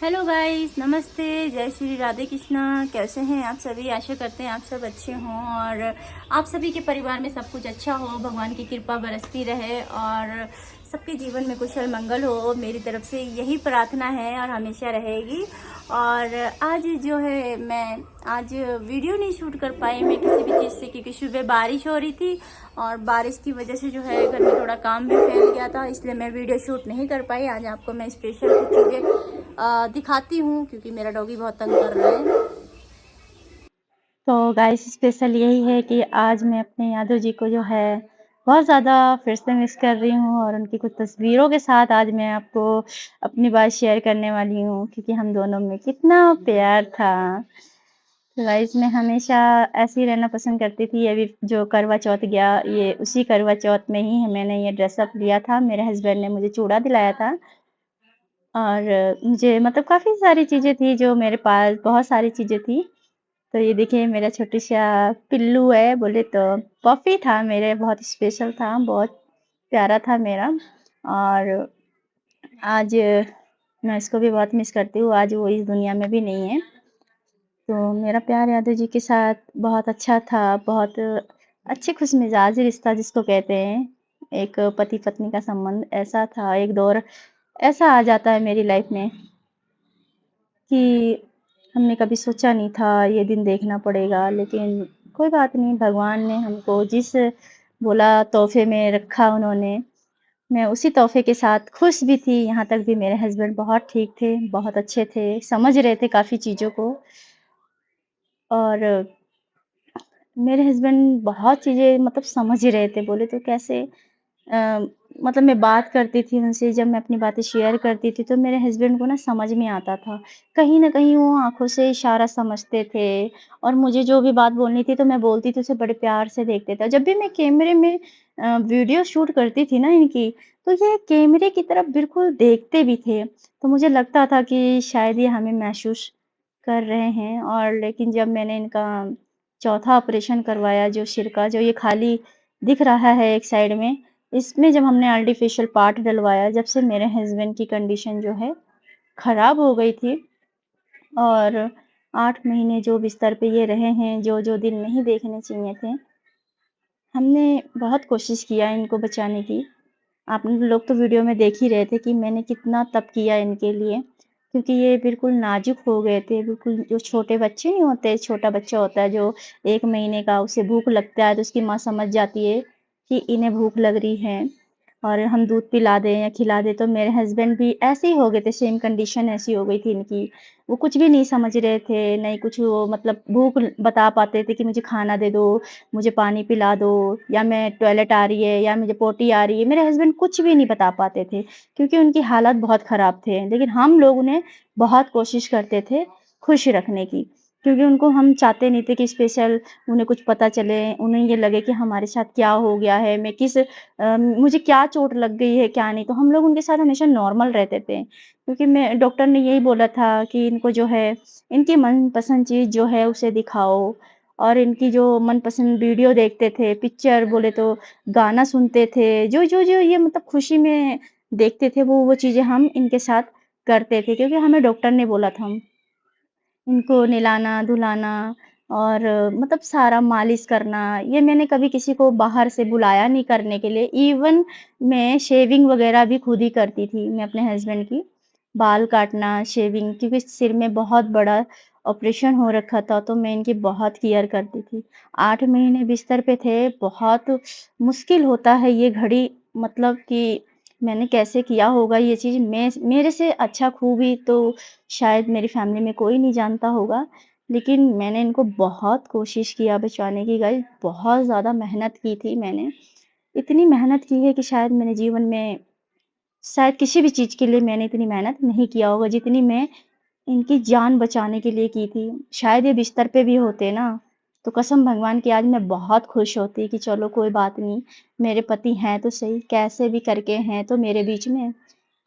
Hello guys, नमस्ते, जय श्री राधे कृष्णा। कैसे हैं आप सभी? आशा करते हैं आप सब अच्छे हों और आप सभी के परिवार में सब कुछ अच्छा हो, भगवान की कृपा बरसती रहे और सबके जीवन में कुशल मंगल हो। मेरी तरफ से यही प्रार्थना है और हमेशा रहेगी। और आज जो है मैं आज वीडियो नहीं शूट कर पाई मैं किसी भी चीज़ से, क्योंकि सुबह बारिश हो रही थी और बारिश की वजह से जो है घर में थोड़ा काम भी फैल गया था, इसलिए मैं वीडियो शूट नहीं कर पाई। आज आपको मैं स्पेशल कुछ चीज़ें दिखाती हूँ, क्योंकि मेरा डॉगी बहुत तंग कर रहा है। तो गाइस, स्पेशल यही है कि आज मैं अपने यादव जी को जो है बहुत ज़्यादा फिर से मिस कर रही हूँ और उनकी कुछ तस्वीरों के साथ आज मैं आपको अपनी बात शेयर करने वाली हूँ, क्योंकि हम दोनों में कितना प्यार था। तो गाइस, मैं हमेशा ऐसे ही रहना पसंद करती थी। अभी जो करवा चौथ गया, ये उसी करवा चौथ में ही मैंने ये ड्रेसअप लिया था। मेरे हस्बैंड ने मुझे चूड़ा दिलाया था और मुझे मतलब काफ़ी सारी चीज़ें थी जो मेरे पास, बहुत सारी चीज़ें थी। तो ये देखिए मेरा छोटा-सा पिल्लू है, बोले तो पफ़ी था मेरे, बहुत स्पेशल था, बहुत प्यारा था मेरा। और आज मैं इसको भी बहुत मिस करती हूँ, आज वो इस दुनिया में भी नहीं है। तो मेरा प्यार यादव जी के साथ बहुत अच्छा था, बहुत अच्छे खुशमिज़ाज रिश्ता जिसको कहते हैं, एक पति-पत्नी का संबंध ऐसा था। एक दौर ऐसा आ जाता है मेरी लाइफ़ में कि हमने कभी सोचा नहीं था ये दिन देखना पड़ेगा, लेकिन कोई बात नहीं, भगवान ने हमको जिस बोला तोहफ़े में रखा उन्होंने, मैं उसी तोहफ़े के साथ खुश भी थी। यहाँ तक भी मेरे हस्बैंड बहुत ठीक थे, बहुत अच्छे थे, समझ रहे थे काफ़ी चीज़ों को। और मेरे हस्बैंड बहुत चीज़ें मतलब समझ ही रहे थे, बोले तो कैसे अ, मतलब मैं बात करती थी उनसे, जब मैं अपनी बातें शेयर करती थी तो मेरे हस्बैंड को ना समझ में आता था। कहीं न कहीं वो आँखों से इशारा समझते थे और मुझे जो भी बात बोलनी थी तो मैं बोलती थी, उसे बड़े प्यार से देखते थे। जब भी मैं कैमरे में वीडियो शूट करती थी ना इनकी, तो ये कैमरे की तरफ बिल्कुल देखते भी थे। तो मुझे लगता था कि शायद ये हमें महसूस कर रहे हैं। और लेकिन जब मैंने इनका चौथा ऑपरेशन करवाया, जो सिर का, जो ये खाली दिख रहा है एक साइड में, इसमें जब हमने आर्टिफ़िशियल पार्ट डलवाया, जब से मेरे हस्बैंड की कंडीशन जो है ख़राब हो गई थी। और 8 महीने जो बिस्तर पे ये रहे हैं, जो-जो दिन नहीं देखने चाहिए थे, हमने बहुत कोशिश किया इनको बचाने की। आप लोग तो वीडियो में देख ही रहे थे कि मैंने कितना तप किया इनके लिए, क्योंकि ये बिल्कुल नाज़ुक हो गए थे, बिल्कुल जो छोटे बच्चे नहीं होते, छोटा बच्चा होता है जो 1 महीने का, उसे भूख लगता है तो उसकी माँ समझ जाती है कि इन्हें भूख लग रही है और हम दूध पिला दें या खिला दें। तो मेरे हस्बैंड भी ऐसे ही हो गए थे, सेम कंडीशन ऐसी हो गई थी इनकी। वो कुछ भी नहीं समझ रहे थे, नहीं कुछ वो मतलब भूख बता पाते थे कि मुझे खाना दे दो, मुझे पानी पिला दो, या मैं टॉयलेट आ रही है या मुझे पोटी आ रही है। मेरे हस्बैंड कुछ भी नहीं बता पाते थे, क्योंकि उनकी हालत बहुत ख़राब थे। लेकिन हम लोग उन्हें बहुत कोशिश करते थे खुश रखने की, क्योंकि उनको हम चाहते नहीं थे कि स्पेशल उन्हें कुछ पता चले, उन्हें ये लगे कि हमारे साथ क्या हो गया है, मैं मुझे क्या चोट लग गई है, क्या नहीं। तो हम लोग उनके साथ हमेशा नॉर्मल रहते थे, क्योंकि मैं डॉक्टर ने यही बोला था कि इनको जो है, इनकी मनपसंद चीज़ जो है उसे दिखाओ। और इनकी जो मनपसंद वीडियो देखते थे, पिक्चर बोले तो गाना सुनते थे, जो ये मतलब खुशी में देखते थे, वो चीज़ें हम इनके साथ करते थे, क्योंकि हमें डॉक्टर ने बोला था इनको नहलाना-धुलाना और मतलब सारा मालिश करना। ये मैंने कभी किसी को बाहर से बुलाया नहीं करने के लिए। इवन मैं शेविंग वग़ैरह भी खुद ही करती थी, मैं अपने हस्बैंड की। बाल काटना, शेविंग, क्योंकि सिर में बहुत बड़ा ऑपरेशन हो रखा था, तो मैं इनकी बहुत केयर करती थी। 8 महीने बिस्तर पे थे, बहुत मुश्किल होता है ये घड़ी, मतलब कि मैंने कैसे किया होगा ये चीज़, मैं मेरे से अच्छा खूबी तो शायद मेरी फैमिली में कोई नहीं जानता होगा। लेकिन मैंने इनको बहुत कोशिश किया बचाने की गाइस, बहुत ज़्यादा मेहनत की थी मैंने। इतनी मेहनत की है कि शायद मैंने जीवन में, शायद किसी भी चीज़ के लिए मैंने इतनी मेहनत नहीं किया होगा जितनी मैं इनकी जान बचाने के लिए की थी। शायद ये बिस्तर पे भी होते ना, तो कसम भगवान की आज मैं बहुत खुश होती कि चलो कोई बात नहीं, मेरे पति हैं तो सही, कैसे भी करके हैं तो मेरे बीच में।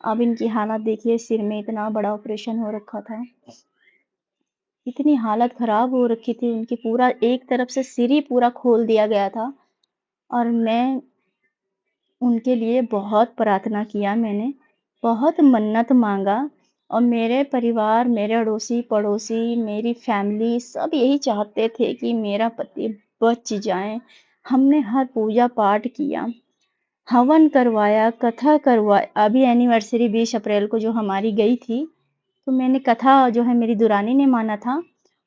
अब इनकी हालत देखिए, सिर में इतना बड़ा ऑपरेशन हो रखा था। इतनी हालत ख़राब हो रखी थी उनकी, पूरा एक तरफ से सिर ही पूरा खोल दिया गया था। और मैं उनके लिए बहुत प्रार्थना किया मैंने, बहुत मन्नत माँगा और मेरे परिवार, मेरे अड़ोसी-पड़ोसी, मेरी फैमिली सब यही चाहते थे कि मेरा पति बच जाएँ। हमने हर पूजा-पाठ किया, हवन करवाया, कथा अभी एनिवर्सरी 20 अप्रैल को जो हमारी गई थी, तो मैंने कथा जो है मेरी दुरानी ने माना था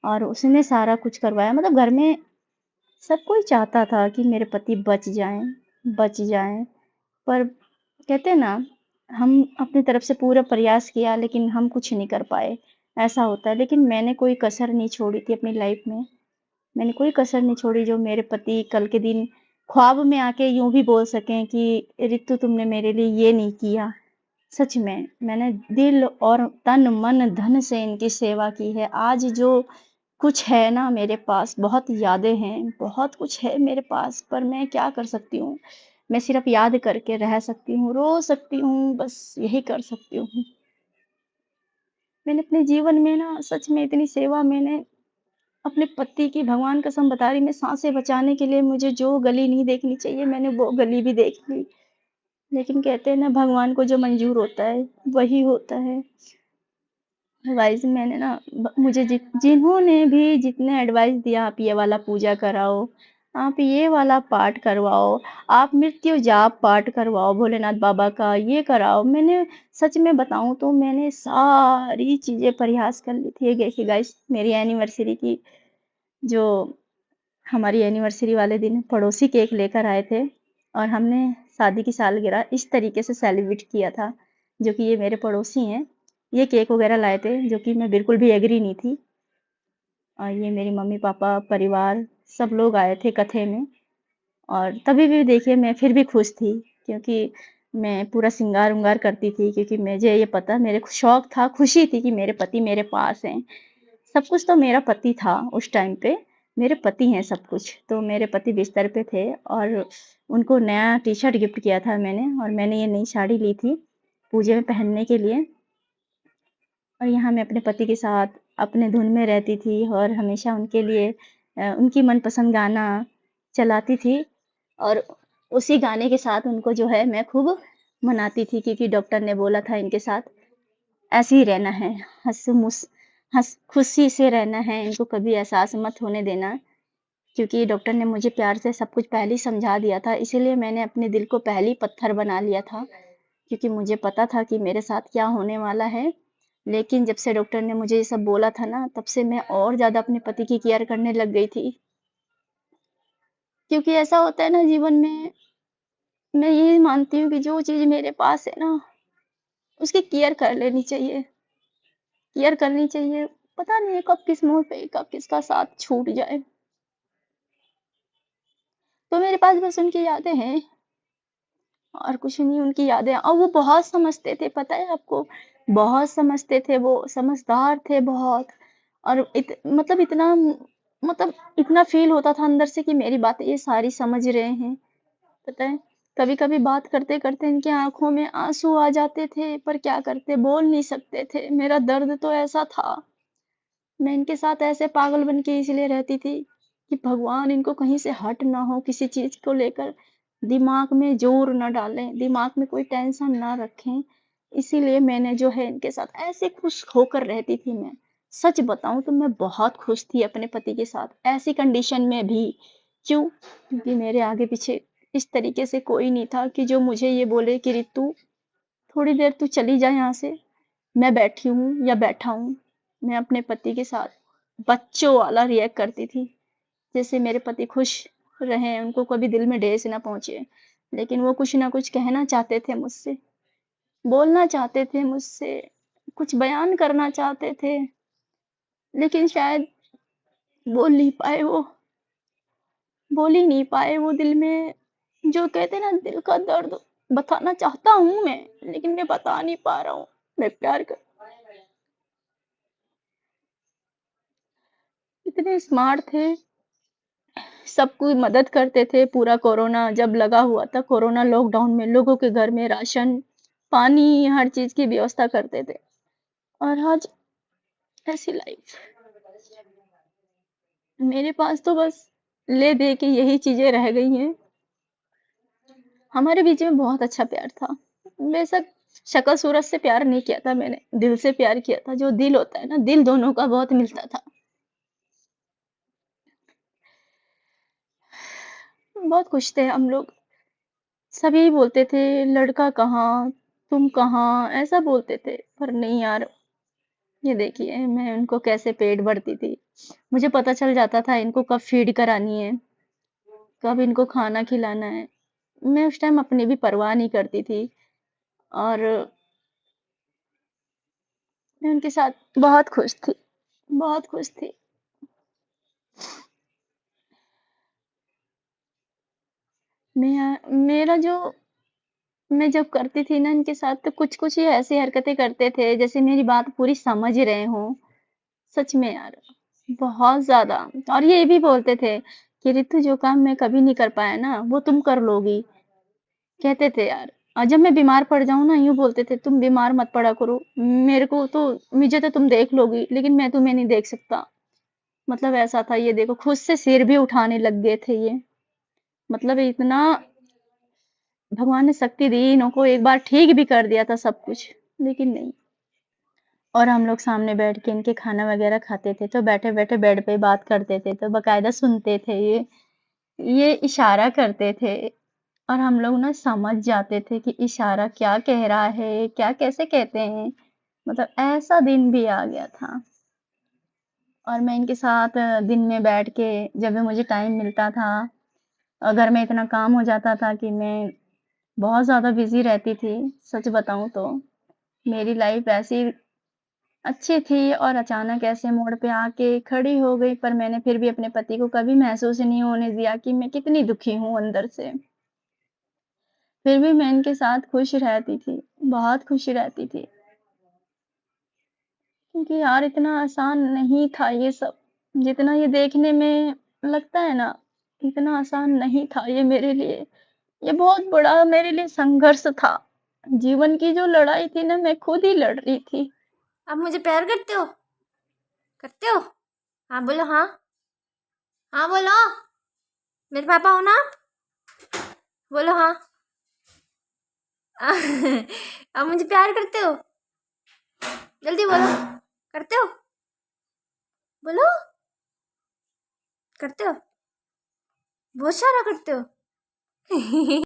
और उसने सारा कुछ करवाया। मतलब घर में सब कोई चाहता था कि मेरे पति बच जाएँ। पर कहते हैं ना, हम अपनी तरफ से पूरा प्रयास किया लेकिन हम कुछ नहीं कर पाए, ऐसा होता है। लेकिन मैंने कोई कसर नहीं छोड़ी थी अपनी लाइफ में। मैंने कोई कसर नहीं छोड़ी जो मेरे पति कल के दिन ख्वाब में आके यूँ भी बोल सकें कि ऋतु तुमने मेरे लिए ये नहीं किया। सच में, मैंने दिल और तन, मन, धन से इनकी सेवा की है। आज जो कुछ है ना मेरे पास, बहुत यादें हैं, बहुत कुछ है मेरे पास, पर मैं क्या कर सकती हूँ? मैं सिर्फ़ याद करके रह सकती हूँ, रो सकती हूँ, बस यही कर सकती हूँ। मैंने अपने जीवन में ना सच में इतनी सेवा मैंने अपने पति की, भगवान कसम बता रही, मैं साँसें बचाने के लिए मुझे जो गली नहीं देखनी चाहिए, मैंने वो गली भी देख ली। लेकिन कहते हैं ना, भगवान को जो मंज़ूर होता है, वही होता है। एडवाइस मैंने ना मुझे जिन्होंने भी जितने एडवाइस दिया, आप ये वाला पूजा कराओ, आप ये वाला पाठ करवाओ, आप मृत्यु जाप पाठ करवाओ भोलेनाथ बाबा का, ये कराओ। मैंने सच में बताऊँ तो मैंने सारी चीज़ें प्रयास कर ली थी। ये देखिए गाइस, मेरी एनिवर्सरी की जो हमारी एनिवर्सरी वाले दिन पड़ोसी केक लेकर आए थे और हमने शादी की सालगिरह इस तरीके से सेलिब्रेट किया था, जो कि ये मेरे पड़ोसी हैं। ये केक वगैरह लाए थे, जो कि मैं बिल्कुल भी एग्री नहीं थी और ये मेरी मम्मी-पापा, परिवार सब लोग आए थे कथे में और तभी भी देखिए मैं फिर भी खुश थी क्योंकि मैं पूरा श्रृंगार-उंगार करती थी क्योंकि मुझे ये पता मेरे को शौक था, खुशी थी कि मेरे पति मेरे पास हैं। सब कुछ तो मेरा पति था उस टाइम पे, मेरे पति हैं सब कुछ। तो मेरे पति बिस्तर पे थे और उनको नया टी-शर्ट गिफ्ट किया था मैंने और मैंने ये नई साड़ी ली थी पूजे में पहनने के लिए और यहाँ मैं अपने पति के साथ अपने धुन में रहती थी और हमेशा उनके लिए उनकी मनपसंद गाना चलाती थी और उसी गाने के साथ उनको जो है मैं खूब मनाती थी क्योंकि डॉक्टर ने बोला था इनके साथ ऐसे ही रहना है, हँस-मुस हँस खुशी से रहना है, इनको कभी एहसास मत होने देना, क्योंकि डॉक्टर ने मुझे प्यार से सब कुछ पहले ही समझा दिया था, इसीलिए मैंने अपने दिल को पहले ही पत्थर बना लिया था, क्योंकि मुझे पता था कि मेरे साथ क्या होने वाला है। लेकिन जब से डॉक्टर ने मुझे ये सब बोला था ना, तब से मैं और ज़्यादा अपने पति की केयर करने लग गई थी। क्योंकि ऐसा होता है ना जीवन में, मैं ये मानती हूँ कि जो चीज़ मेरे पास है ना, उसकी केयर कर लेनी चाहिए। केयर करनी चाहिए। पता नहीं कब किस मोड़ पे कब किसका साथ छूट जाए। तो मेरे पास बस उनकी यादें हैं और कुछ नहीं, उनकी यादें और वो बहुत समझते थे, पता है आपको? बहुत समझते थे वो, समझदार थे बहुत और मतलब इतना फ़ील होता था अंदर से कि मेरी बातें ये सारी समझ रहे हैं, पता है? कभी-कभी बात करते-करते इनकी आँखों में आँसू आ जाते थे, पर क्या करते, बोल नहीं सकते थे। मेरा दर्द तो ऐसा था। मैं इनके साथ ऐसे पागल बन के इसलिए रहती थी कि भगवान इनको कहीं से हर्ट ना हो, किसी चीज़ को लेकर दिमाग में ज़ोर ना डालें, दिमाग में कोई टेंशन ना रखें। इसीलिए मैंने जो है इनके साथ ऐसे खुश होकर रहती थी मैं। सच बताऊँ तो मैं बहुत खुश थी अपने पति के साथ, ऐसी कंडीशन में भी। क्यों? क्योंकि मेरे आगे-पीछे इस तरीके से कोई नहीं था कि जो मुझे ये बोले कि रितु थोड़ी देर तू चली जा यहाँ से। मैं बैठी हूँ या बैठा हूँ, मैं अपने पति के साथ बच्चों वाला रिएक्ट करती थी। जैसे मेरे पति खुश रहें, उनको कभी दिल में ठेस ना पहुँचे। लेकिन वो कुछ ना कुछ कहना चाहते थे मुझसे, बोलना चाहते थे मुझसे, कुछ बयान करना चाहते थे, लेकिन शायद बोल नहीं पाए वो, बोल ही नहीं पाए वो दिल में जो कहते हैं ना दिल का दर्द बताना चाहता हूँ मैं, लेकिन मैं बता नहीं पा रहा हूँ। मैं प्यार कर इतने स्मार्ट थे, सबकी मदद करते थे। पूरा कोरोना जब लगा हुआ था, कोरोना लॉकडाउन में लोगों के घर में राशन, पानी, हर चीज़ की व्यवस्था करते थे। और आज ऐसी लाइफ मेरे पास तो बस ले दे के यही चीज़ें रह गई हैं। हमारे बीच में बहुत अच्छा प्यार था। बेशक शक्ल सूरत से प्यार नहीं किया था मैंने, दिल से प्यार किया था। जो दिल होता है ना, दिल दोनों का बहुत मिलता था। बहुत खुश थे हम लोग। सब यही बोलते थे, लड़का कहाँ, तुम कहाँ, ऐसा बोलते थे। पर नहीं यार, ये देखिए मैं उनको कैसे पेट भरती थी। मुझे पता चल जाता था इनको कब फीड करानी है, कब इनको खाना खिलाना है। मैं उस टाइम अपनी भी परवाह नहीं करती थी, और मैं उनके साथ बहुत खुश थी, बहुत खुश थी। मेरा जो मैं जब करती थी ना इनके साथ, तो कुछ-कुछ ये ऐसी हरकतें करते थे जैसे मेरी बात पूरी समझ रहे हों। सच में यार, बहुत ज़्यादा। और ये भी बोलते थे कि रितु, जो काम मैं कभी नहीं कर पाया ना, वो तुम कर लोगी। कहते थे यार। जब मैं बीमार पड़ जाऊँ ना, यूँ बोलते थे, तुम बीमार मत पड़ा करो। मेरे को तो मुझे तो तुम देख लोगी, लेकिन मैं तुम्हें नहीं देख सकता। मतलब ऐसा था, ये देखो खुद से सिर भी उठाने लग गए थे ये। मतलब इतना भगवान ने शक्ति दी इनको, एक बार ठीक भी कर दिया था सब कुछ, लेकिन नहीं। और हम लोग सामने बैठ के इनके खाना वगैरह खाते थे, तो बैठे-बैठे बेड पे बात करते थे, तो बाकायदा सुनते थे ये इशारा करते थे, और हम लोग ना समझ जाते थे कि इशारा क्या कह रहा है, क्या कैसे कहते हैं। मतलब ऐसा दिन भी आ गया था। और मैं इनके साथ दिन में बैठ के, जब भी मुझे टाइम मिलता था, घर में इतना काम हो जाता था कि मैं बहुत ज़्यादा बिज़ी रहती थी, सच बताऊँ तो। मेरी लाइफ़ ऐसी अच्छी थी, और अचानक ऐसे मोड़ पे आके खड़ी हो गई, पर मैंने फिर भी अपने पति को कभी महसूस नहीं होने दिया कि मैं कितनी दुखी हूँ अंदर से। फिर भी मैं इनके साथ खुश रहती थी, बहुत खुश रहती थी। क्योंकि यार इतना आसान नहीं था ये सब, जितना ये देखने में लगता है ना, इतना आसान नहीं था ये मेरे लिए। ये बहुत बड़ा मेरे लिए संघर्ष था। जीवन की जो लड़ाई थी ना, मैं खुद ही लड़ रही थी। आप मुझे प्यार करते हो? करते हो? हाँ बोलो, हाँ। हाँ बोलो, मेरे पापा हो ना? बोलो हाँ। आप मुझे प्यार करते हो? जल्दी बोलो। करते हो? बोलो। करते हो? बहुत सारा करते हो।